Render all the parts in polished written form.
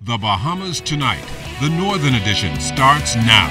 The Bahamas Tonight, the Northern Edition, starts now.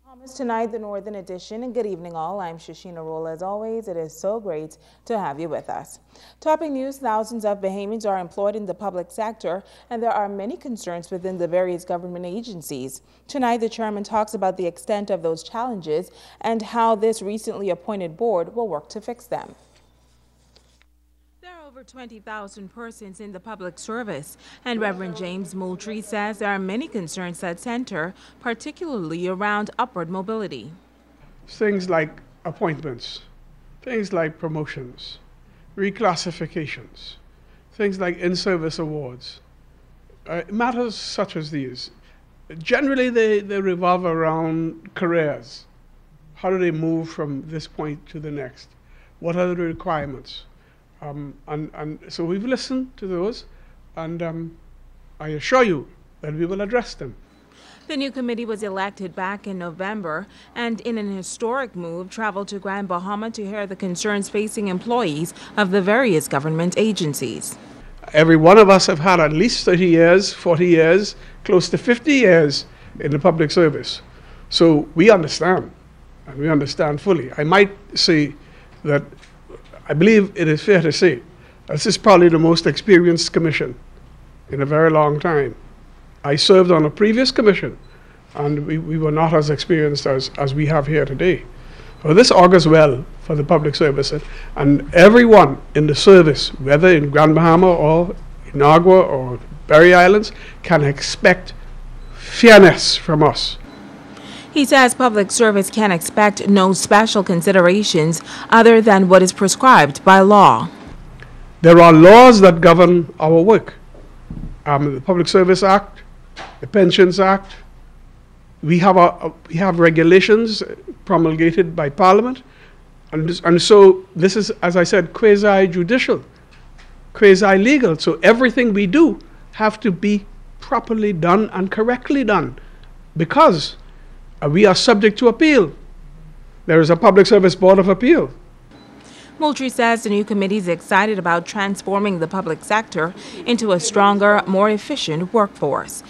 Bahamas Tonight, the Northern Edition, and good evening all. I'm Shashina Roll. As always, it is so great to have you with us. Topping news, thousands of Bahamians are employed in the public sector, and there are many concerns within the various government agencies. Tonight, the chairman talks about the extent of those challenges and how this recently appointed board will work to fix them. Over 20,000 persons in the public service, and Reverend James Moultrie says there are many concerns that center, particularly around upward mobility. Things like appointments, things like promotions, reclassifications, things like in-service awards, matters such as these. Generally, they revolve around careers. How do they move from this point to the next? What are the requirements? And so we've listened to those, and I assure you that we will address them. The new committee was elected back in November and in an historic move traveled to Grand Bahama to hear the concerns facing employees of the various government agencies. Every one of us have had at least 30 years, 40 years, close to 50 years in the public service. So we understand, and we understand fully. I might say that I believe it is fair to say this is probably the most experienced commission in a very long time. I served on a previous commission, and we were not as experienced as we have here today. So this augurs well for the public service, and everyone in the service, whether in Grand Bahama or in Agua or Berry Islands, can expect fairness from us. He says public service can expect no special considerations other than what is prescribed by law. There are laws that govern our work. The Public Service Act, the Pensions Act. We have regulations promulgated by Parliament, and so this is, as I said, quasi-judicial, quasi-legal. So everything we do have to be properly done and correctly done, because we are subject to appeal. There is a Public Service Board of Appeal. Moultrie says the new committee is excited about transforming the public sector into a stronger, more efficient workforce.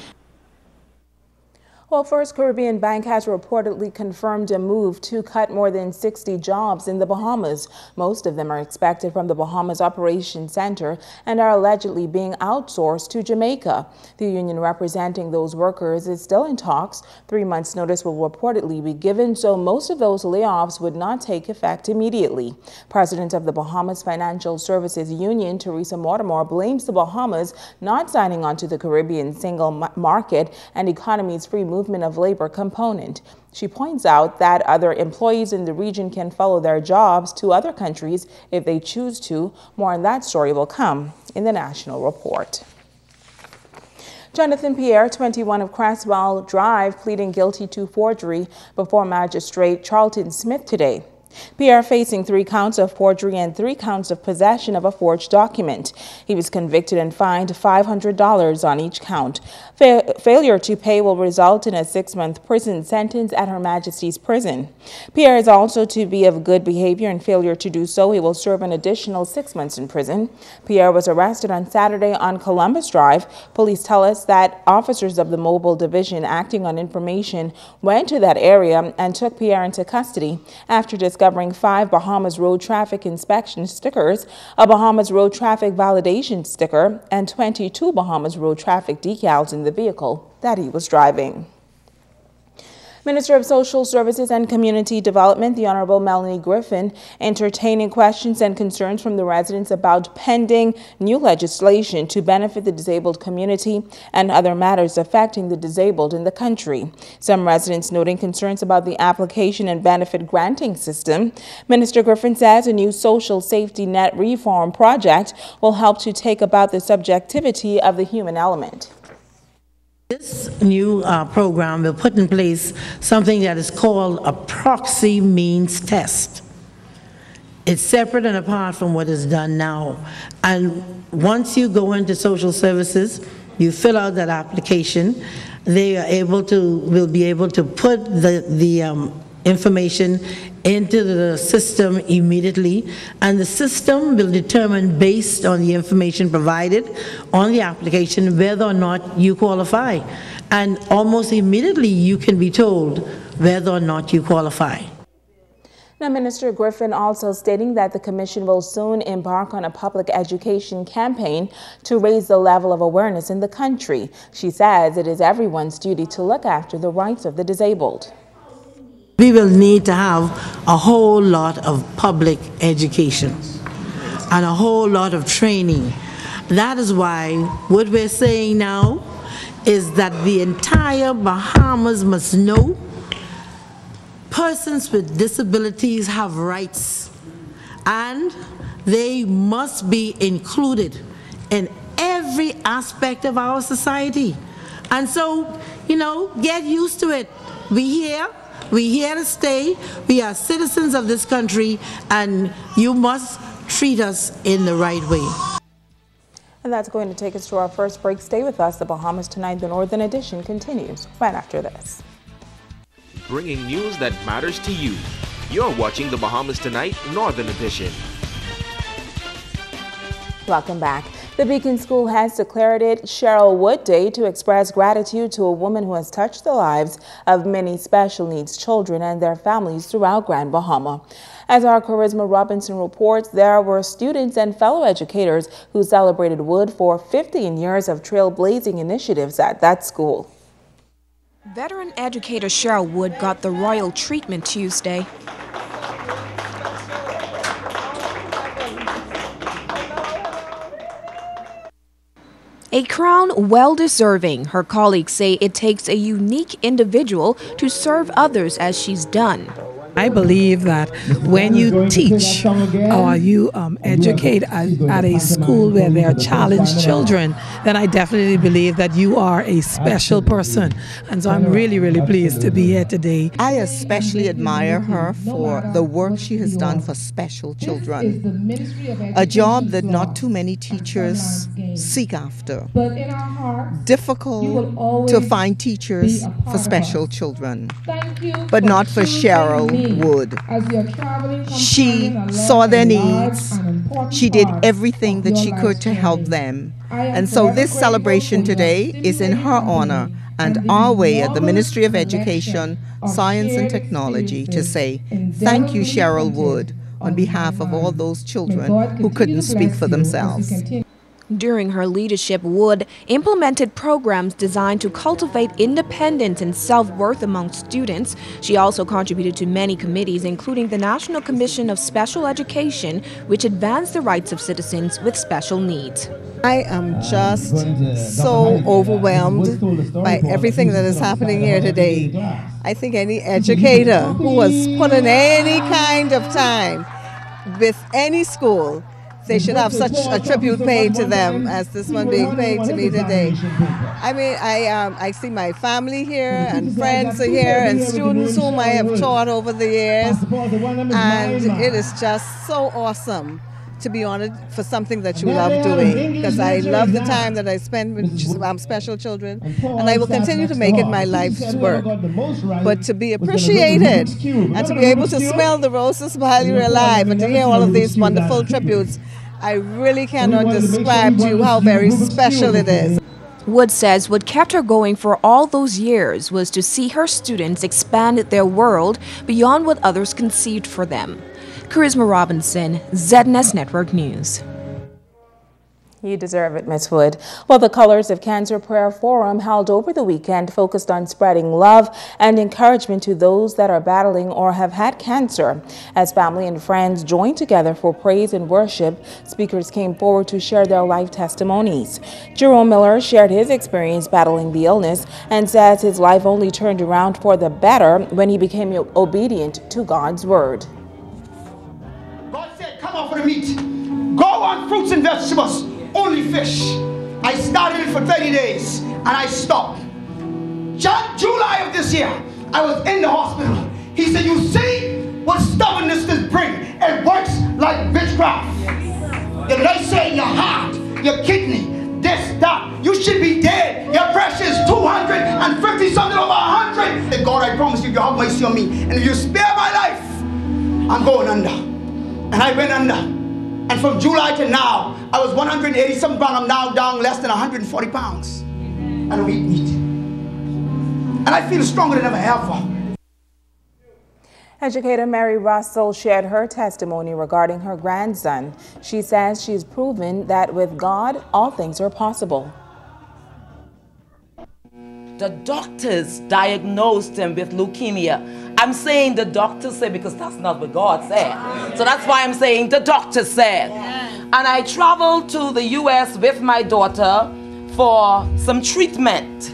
Well, First Caribbean Bank has reportedly confirmed a move to cut more than 60 jobs in the Bahamas. Most of them are expected from the Bahamas Operations Center and are allegedly being outsourced to Jamaica. The union representing those workers is still in talks. 3 months' notice will reportedly be given, so most of those layoffs would not take effect immediately. President of the Bahamas Financial Services Union, Teresa Mortimer, blames the Bahamas not signing on to the Caribbean single market and economy's free movement of labor component. She points out that other employees in the region can follow their jobs to other countries if they choose to. More on that story will come in the national report. Jonathan Pierre, 21 of Cresswell Drive, pleading guilty to forgery before Magistrate Charlton Smith today. Pierre facing 3 counts of forgery and 3 counts of possession of a forged document. He was convicted and fined $500 on each count. Failure to pay will result in a 6-month prison sentence at Her Majesty's Prison. Pierre is also to be of good behavior, and failure to do so, he will serve an additional 6 months in prison. Pierre was arrested on Saturday on Columbus Drive. Police tell us that officers of the Mobile Division acting on information went to that area and took Pierre into custody after discovering 5 Bahamas Road Traffic Inspection stickers, a Bahamas Road Traffic Validation sticker, and 22 Bahamas Road Traffic decals in the vehicle that he was driving. Minister of Social Services and Community Development, the Honorable Melanie Griffin, entertaining questions and concerns from the residents about pending new legislation to benefit the disabled community and other matters affecting the disabled in the country. Some residents noting concerns about the application and benefit granting system. Minister Griffin says a new social safety net reform project will help to take about the subjectivity of the human element. This new program will put in place something that is called a proxy means test. It's separate and apart from what is done now. And once you go into social services, you fill out that application, they are able to, will be able to put the information into the system immediately, and the system will determine, based on the information provided on the application, whether or not you qualify. And almost immediately you can be told whether or not you qualify. Now, Minister Griffin also stating that the Commission will soon embark on a public education campaign to raise the level of awareness in the country. She says it is everyone's duty to look after the rights of the disabled. We will need to have a whole lot of public education and a whole lot of training. That is why what we're saying now is that the entire Bahamas must know persons with disabilities have rights, and they must be included in every aspect of our society. And so, get used to it. We're here to stay. We are citizens of this country, and you must treat us in the right way. And that's going to take us to our first break. Stay with us. The Bahamas Tonight, the Northern Edition, continues right after this. Bringing news that matters to you. You're watching the Bahamas Tonight, Northern Edition. Welcome back. The Beacon School has declared it Cheryl Wood Day to express gratitude to a woman who has touched the lives of many special needs children and their families throughout Grand Bahama. As our Charisma Robinson reports, there were students and fellow educators who celebrated Wood for 15 years of trailblazing initiatives at that school. Veteran educator Cheryl Wood got the royal treatment Tuesday. A crown well-deserving. Her colleagues say it takes a unique individual to serve others as she's done. I believe that when you teach or you educate at a school where there are challenged children, then I definitely believe that you are a special person. And so I'm really, really pleased to be here today. I especially admire her for the work she has done for special children, a job that not too many teachers seek after. Difficult to find teachers for special children, but not for Cheryl Wood. She saw their needs. She did everything that she could to help them. And so this celebration today is in her honor and our way at the Ministry of Education, Science and Technology to say thank you, Cheryl Wood, on behalf of all those children who couldn't speak for themselves. During her leadership, Wood implemented programs designed to cultivate independence and self-worth among students. She also contributed to many committees, including the National Commission of Special Education, which advanced the rights of citizens with special needs. I am just so overwhelmed by everything that is happening here today. I think any educator who has put in any kind of time with any school, they should have such a tribute paid to them as this one being paid to me today. I mean, I see my family here, and friends are here, and students whom I have taught over the years, and it is just so awesome to be honored for something that you love doing, because I love the time that I spend with special children, and I will continue to make it my life's work. But to be appreciated and to be able to smell the roses while you're alive and to hear all of these wonderful tributes, I really cannot describe to you how very special it is. Wood says what kept her going for all those years was to see her students expand their world beyond what others conceived for them. Charisma Robinson, ZNS Network News. You deserve it, Ms. Wood. Well, the Colors of Cancer Prayer Forum held over the weekend focused on spreading love and encouragement to those that are battling or have had cancer. As family and friends joined together for praise and worship, speakers came forward to share their life testimonies. Jerome Miller shared his experience battling the illness and says his life only turned around for the better when he became obedient to God's word. God said, come off of the meat. Go on fruits and vegetables. Only fish. I started it for 30 days and I stopped. July of this year, I was in the hospital. He said, you see what stubbornness this brings? It works like witchcraft. If they say your heart, your kidney, this, that, you should be dead. Your pressure is 250 something over 100. God, I promise you, you have mercy on me. And if you spare my life, I'm going under. And I went under. And from July to now, I was 180-something pounds. I'm now down less than 140 pounds. I don't eat meat. And I feel stronger than ever. Educator Mary Russell shared her testimony regarding her grandson. She says she's proven that with God, all things are possible. The doctors diagnosed him with leukemia. I'm saying the doctors said because that's not what God said. So that's why I'm saying the doctors said. And I traveled to the U.S. with my daughter for some treatment.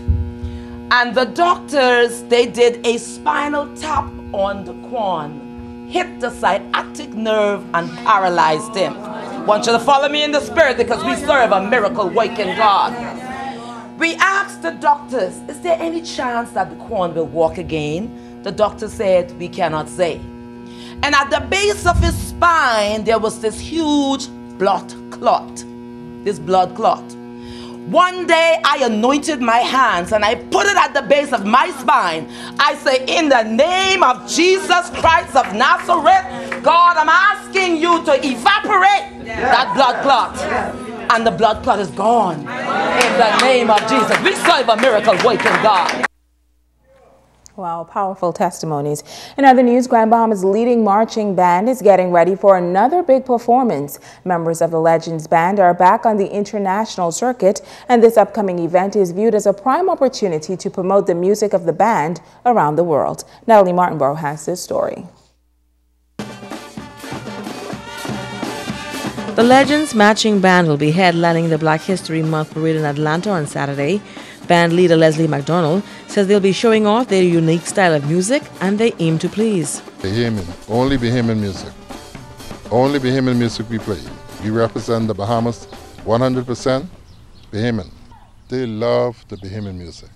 And the doctors, they did a spinal tap on the quan, hit the sciatic nerve and paralyzed him. I want you to follow me in the spirit because we serve a miracle working God. We asked the doctors, is there any chance that the quan will walk again? The doctor said, we cannot say. And at the base of his spine, there was this huge blood clot. One day I anointed my hands and I put it at the base of my spine. I say, in the name of Jesus Christ of Nazareth, God, I'm asking you to evaporate that blood clot. And the blood clot is gone. In the name of Jesus. We serve a miracle working God. Wow, powerful testimonies. In other news, Grand Bahama's leading marching band is getting ready for another big performance. Members of the Legends Band are back on the international circuit, and this upcoming event is viewed as a prime opportunity to promote the music of the band around the world. Natalie Martinborough has this story. The Legends Marching Band will be headlining the Black History Month Parade in Atlanta on Saturday. Band leader Leslie McDonald says they'll be showing off their unique style of music and they aim to please. Bahamian, only Bahamian music. Only Bahamian music we play. We represent the Bahamas 100% Bahamian. They love the Bahamian music.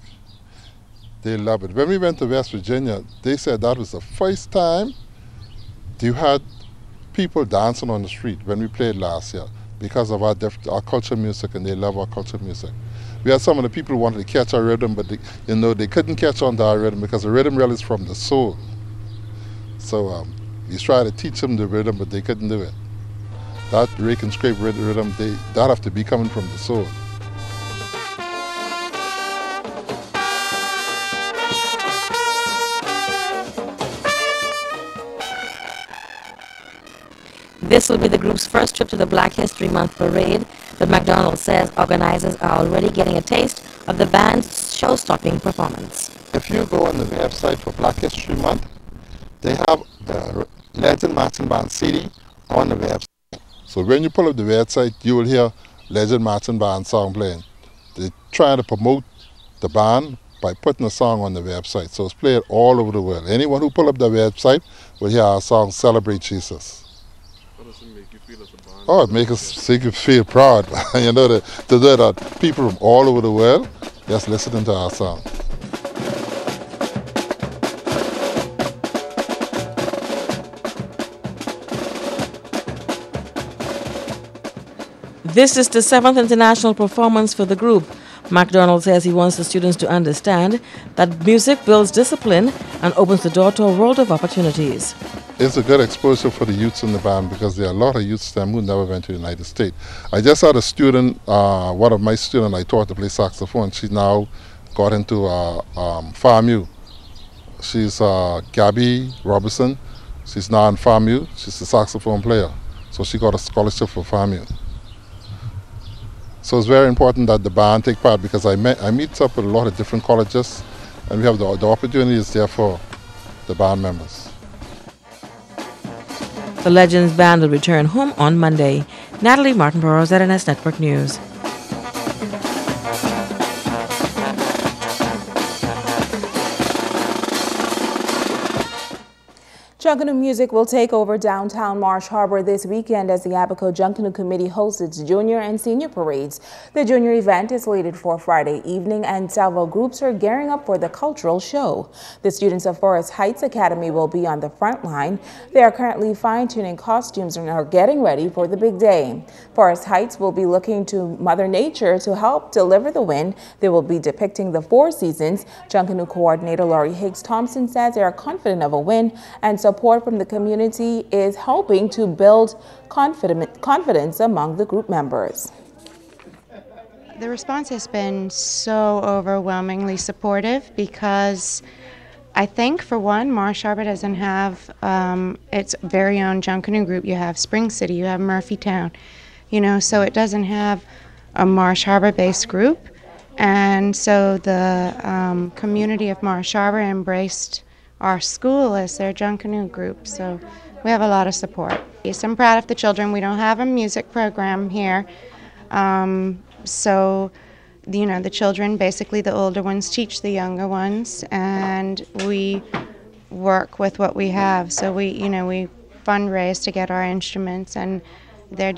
They love it. When we went to West Virginia, they said that was the first time you had people dancing on the street when we played last year because of our culture music, and they love our culture music. We had some of the people who wanted to catch our rhythm, but they couldn't catch on to our rhythm because the rhythm really is from the soul. So we tried to teach them the rhythm, but they couldn't do it. That rake and scrape rhythm, that have to be coming from the soul. This will be the group's first trip to the Black History Month Parade, but McDonald says organizers are already getting a taste of the band's show-stopping performance. If you go on the website for Black History Month, they have the Legend Marching Band CD on the website. So when you pull up the website, you will hear Legend Marching Band song playing. They're trying to promote the band by putting a song on the website. So it's played all over the world. Anyone who pull up the website will hear our song, Celebrate Jesus. How does it make you feel as a band? Oh, it makes us feel proud. You know, that people from all over the world just listening to our song. This is the 7th international performance for the group. McDonald says he wants the students to understand that music builds discipline and opens the door to a world of opportunities. It's a good exposure for the youths in the band because there are a lot of youths who never went to the United States. I just had a student, one of my students I taught to play saxophone. She now got into FAMU. She's Gabby Robertson. She's now in FAMU. She's a saxophone player. So she got a scholarship for FAMU. So it's very important that the band take part because I meet up with a lot of different colleges and we have the opportunities there for the band members. The Legends Band will return home on Monday. Natalie Martinborough, ZNS Network News. Junkanoo music will take over downtown Marsh Harbor this weekend as the Abaco Junkanoo Committee hosts its junior and senior parades. The junior event is slated for Friday evening, and several groups are gearing up for the cultural show. The students of Forest Heights Academy will be on the front line. They are currently fine-tuning costumes and are getting ready for the big day. Forest Heights will be looking to Mother Nature to help deliver the win. They will be depicting the 4 seasons. Junkanoo coordinator Laurie Higgs Thompson says they are confident of a win, and support from the community is helping to build confidence among the group members. The response has been so overwhelmingly supportive because I think, for one, Marsh Harbor doesn't have its very own Junkanoo group. You have Spring City, you have Murphytown, so it doesn't have a Marsh Harbor-based group. And so the community of Marsh Harbor embraced our school as their Junkanoo group, so we have a lot of support. Yes, I'm proud of the children. We don't have a music program here, so the children, basically the older ones, teach the younger ones, and we work with what we have. So we fundraise to get our instruments, and they're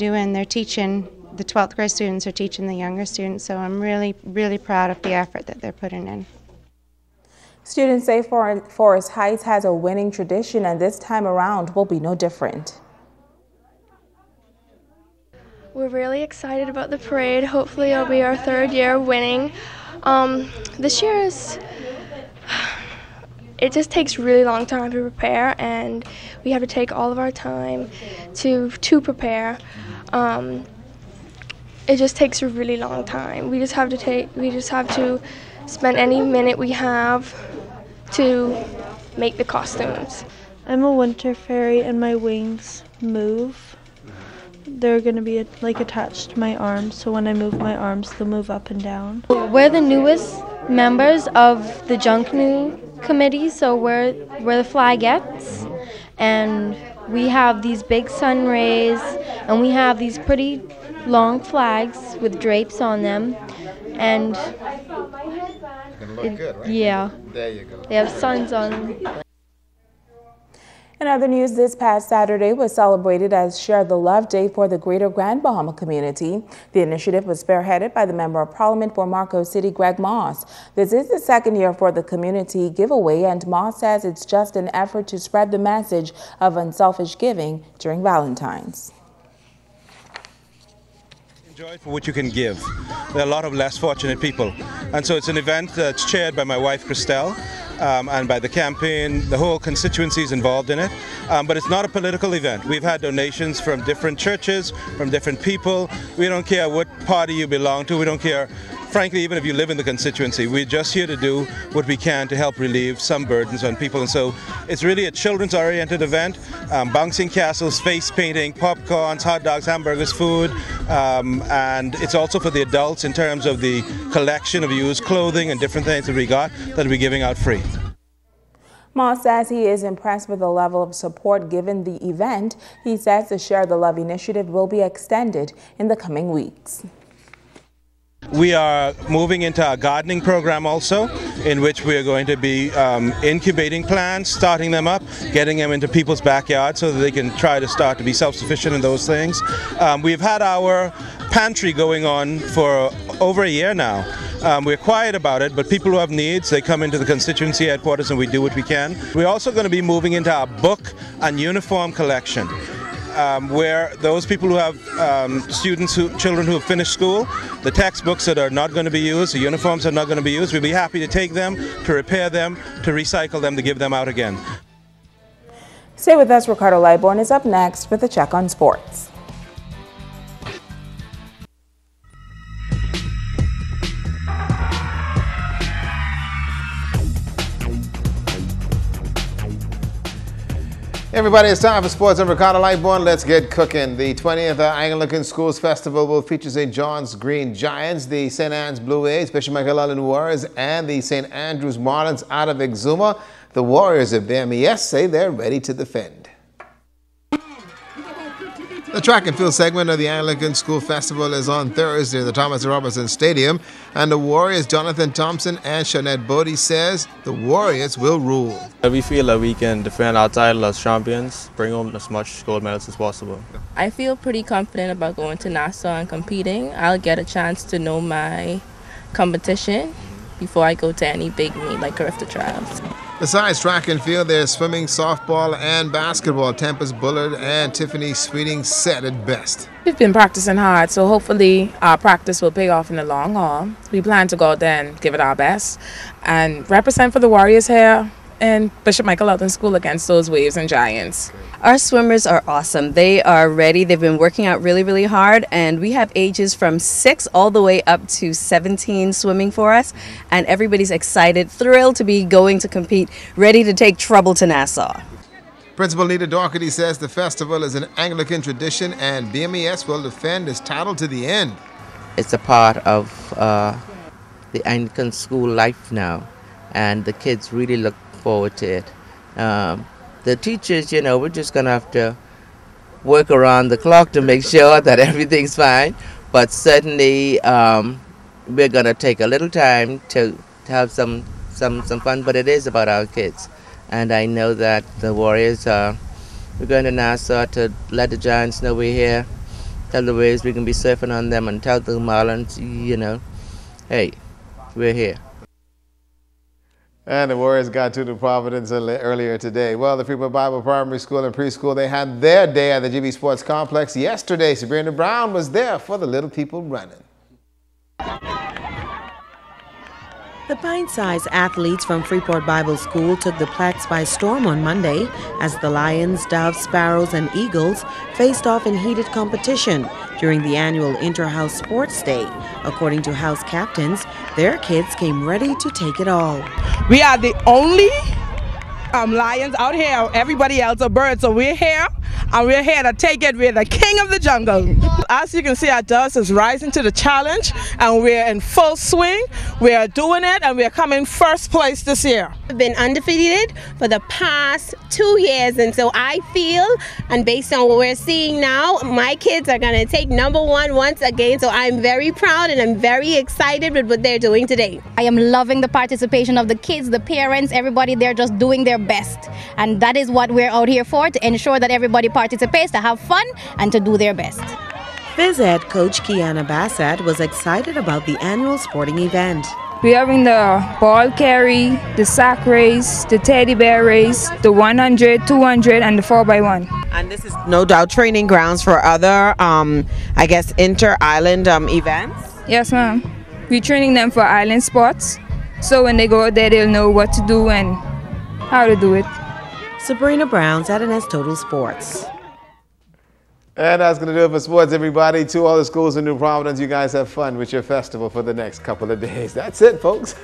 teaching. The 12th grade students are teaching the younger students, so I'm really, really proud of the effort that they're putting in. Students say Forest Heights has a winning tradition, and this time around will be no different. We're really excited about the parade. Hopefully it'll be our 3rd year winning. This year it just takes a really long time to prepare, and we have to take all of our time to prepare. It just takes a really long time. We just have to spend any minute we have to make the costumes. I'm a winter fairy, and my wings move. They're going to be attached to my arms, so when I move my arms, they'll move up and down. We're the newest members of the Junkanoo committee, so we're the flagettes, and we have these big sun rays, and we have these pretty long flags with drapes on them, and look good, right? Yeah. There you go. They have suns on them. In other news, this past Saturday was celebrated as Share the Love Day for the Greater Grand Bahama community. The initiative was spearheaded by the Member of Parliament for Marco City, Greg Moss. This is the 2nd year for the community giveaway, and Moss says it's just an effort to spread the message of unselfish giving during Valentine's. Enjoy for what you can give. There are a lot of less fortunate people, and so it's an event that's chaired by my wife Christelle, and by the campaign. The whole constituency is involved in it, but it's not a political event. We've had donations from different churches, from different people. We don't care what party you belong to. We don't care, frankly, even if you live in the constituency. We're just here to do what we can to help relieve some burdens on people. And so it's really a children's oriented event, bouncing castles, face painting, popcorns, hot dogs, hamburgers, food, and it's also for the adults in terms of the collection of used clothing and different things that we got that we're giving out free. Moss says he is impressed with the level of support given the event. He says the Share the Love initiative will be extended in the coming weeks. We are moving into our gardening program also, in which we are going to be incubating plants, starting them up, getting them into people's backyards so that they can try to start to be self-sufficient in those things. We've had our pantry going on for over a year now. We're quiet about it, but people who have needs, they come into the constituency headquarters and we do what we can. We're also going to be moving into our book and uniform collection. Where those people who have children who have finished school, the textbooks that are not going to be used, the uniforms that are not going to be used, we'll be happy to take them, to repair them, to recycle them, to give them out again. Stay with us. Ricardo Liborn is up next with a check on sports. Everybody, it's time for sports. I'm Ricardo Lightborn. Let's get cooking. The 20th Anglican Schools Festival will feature St. John's Green Giants, the St. Anne's Blue A's, Bishop Michael Allen Warriors, and the St. Andrews Marlins out of Exuma. The Warriors of the MES say they're ready to defend. The track and field segment of the Anglican School Festival is on Thursday at the Thomas Robertson Stadium, and the Warriors' Jonathan Thompson and Shanette Bodie says the Warriors will rule. We feel that we can defend our title as champions, bring home as much gold medals as possible. I feel pretty confident about going to Nassau and competing. I'll get a chance to know my competition before I go to any big meet like Earth to Trials. Besides track and field, there's swimming, softball, and basketball. Tempest Bullard and Tiffany Sweeting said it best. We've been practicing hard, so hopefully our practice will pay off in the long haul. We plan to go out there and give it our best and represent for the Warriors here in Bishop Michael Elton School against those Waves and Giants. Our swimmers are awesome. They are ready. They've been working out really, really hard, and we have ages from 6 all the way up to 17 swimming for us, and everybody's excited, thrilled to be going to compete, ready to take trouble to Nassau. Principal Nita Doherty says the festival is an Anglican tradition and BMES will defend its title to the end. It's a part of the Anglican school life now, and the kids really look forward to it. The teachers, you know, we're just going to have to work around the clock to make sure that everything's fine. But certainly we're going to take a little time to have some fun. But it is about our kids. And I know that the Warriors, we're going to Nassau to let the Giants know we're here. Tell the Waves we can be surfing on them, and tell the Marlins, you know, hey, we're here. And the Warriors got to the Providence earlier today. Well, the Freeport Bible Primary School and Preschool, they had their day at the GB Sports Complex yesterday. Sabrina Brown was there for the little people running. The pint-sized athletes from Freeport Bible School took the Plex by storm on Monday as the Lions, Doves, Sparrows, and Eagles faced off in heated competition during the annual Inter-House Sports Day. According to house captains, their kids came ready to take it all. We are the only lions out here. Everybody else are birds, so we're here. And we're here to take it. We're the king of the jungle. As you can see, our Doves is rising to the challenge, and we're in full swing. We are doing it, and we're coming first place this year. We've been undefeated for the past 2 years, and so I feel, and based on what we're seeing now, my kids are going to take #1 once again. So I'm very proud and I'm very excited with what they're doing today. I am loving the participation of the kids, the parents, everybody. They're just doing their best, and that is what we're out here for, to ensure that everybody participates, to have fun, and to do their best. Phys Ed coach Kiana Bassett was excited about the annual sporting event. We're having the ball carry, the sack race, the teddy bear race, the 100, 200, and the 4x1. And this is no doubt training grounds for other, I guess, inter-island events? Yes, ma'am. We're training them for island sports, so when they go out there, they'll know what to do and how to do it. Sabrina Brown, ZNS Total Sports. And that's going to do it for sports, everybody. To all the schools in New Providence, you guys have fun with your festival for the next couple of days. That's it, folks.